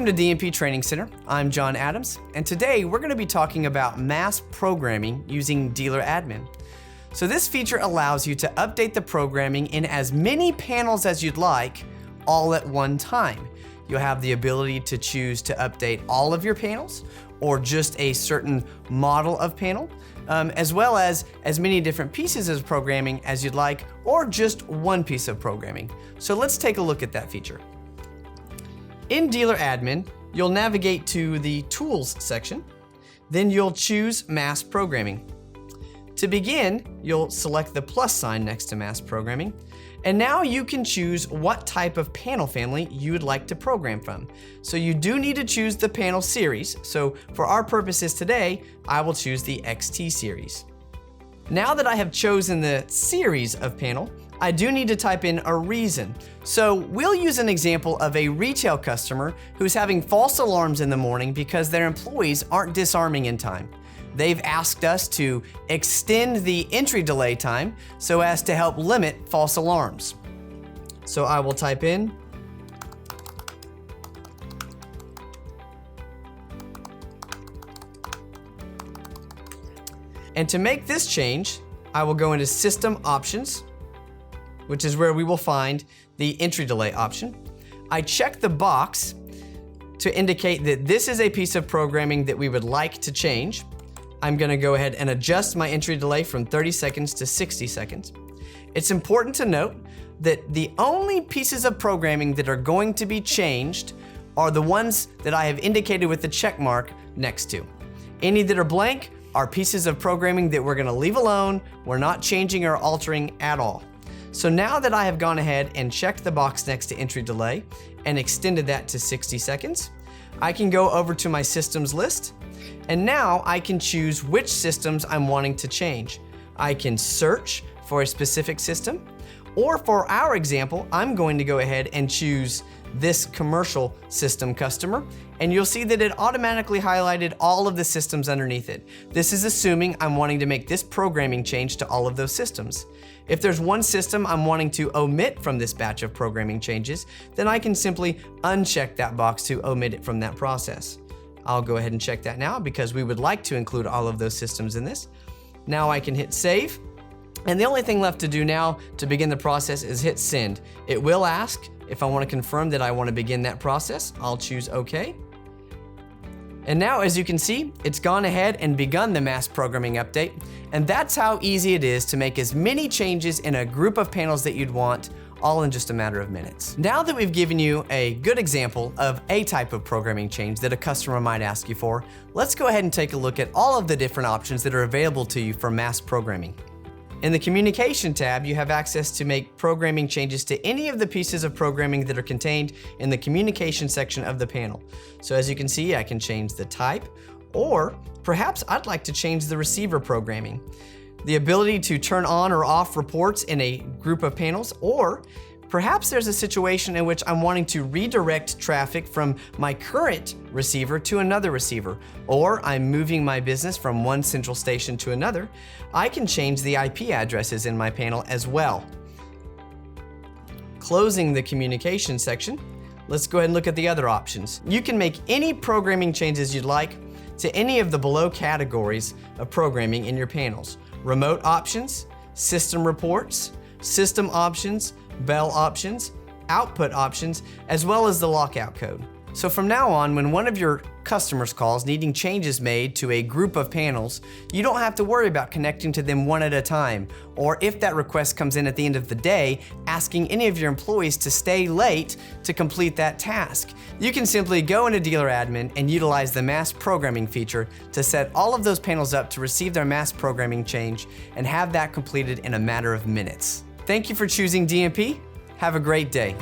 Welcome to DMP Training Center. I'm John Adams, and today we're going to be talking about mass programming using Dealer Admin. So this feature allows you to update the programming in as many panels as you'd like, all at one time. You'll have the ability to choose to update all of your panels or just a certain model of panel, as well as many different pieces of programming as you'd like, or just one piece of programming. So let's take a look at that feature. In Dealer Admin, you'll navigate to the Tools section, then you'll choose Mass Programming. To begin, you'll select the plus sign next to Mass Programming, and now you can choose what type of panel family you would like to program from. So you do need to choose the panel series, so for our purposes today, I will choose the XT series. Now that I have chosen the series of panel, I do need to type in a reason. So we'll use an example of a retail customer who's having false alarms in the morning because their employees aren't disarming in time. They've asked us to extend the entry delay time so as to help limit false alarms. So I will type in and to make this change, I will go into System Options, which is where we will find the entry delay option. I check the box to indicate that this is a piece of programming that we would like to change. I'm gonna go ahead and adjust my entry delay from 30 seconds to 60 seconds. It's important to note that the only pieces of programming that are going to be changed are the ones that I have indicated with the check mark next to. Any that are blank are pieces of programming that we're gonna leave alone. We're not changing or altering at all. So now that I have gone ahead and checked the box next to entry delay and extended that to 60 seconds, I can go over to my systems list, and now I can choose which systems I'm wanting to change. I can search for a specific system, or for our example, I'm going to go ahead and choose this commercial system customer, and you'll see that it automatically highlighted all of the systems underneath it. This is assuming I'm wanting to make this programming change to all of those systems. If there's one system I'm wanting to omit from this batch of programming changes, then I can simply uncheck that box to omit it from that process. I'll go ahead and check that now because we would like to include all of those systems in this. Now I can hit save, and the only thing left to do now to begin the process is hit send. It will ask if I want to confirm that I want to begin that process. I'll choose OK. And now, as you can see, it's gone ahead and begun the mass programming update, and that's how easy it is to make as many changes in a group of panels that you'd want, all in just a matter of minutes. Now that we've given you a good example of a type of programming change that a customer might ask you for, let's go ahead and take a look at all of the different options that are available to you for mass programming. In the Communication tab, you have access to make programming changes to any of the pieces of programming that are contained in the Communication section of the panel. So as you can see, I can change the type, or perhaps I'd like to change the receiver programming. The ability to turn on or off reports in a group of panels, or perhaps there's a situation in which I'm wanting to redirect traffic from my current receiver to another receiver, or I'm moving my business from one central station to another. I can change the IP addresses in my panel as well. Closing the Communication section, let's go ahead and look at the other options. You can make any programming changes you'd like to any of the below categories of programming in your panels. Remote options, system reports, system options, bell options, output options, as well as the lockout code. So from now on, when one of your customers calls needing changes made to a group of panels, you don't have to worry about connecting to them one at a time, or if that request comes in at the end of the day, asking any of your employees to stay late to complete that task. You can simply go into Dealer Admin and utilize the mass programming feature to set all of those panels up to receive their mass programming change and have that completed in a matter of minutes. Thank you for choosing DMP. Have a great day.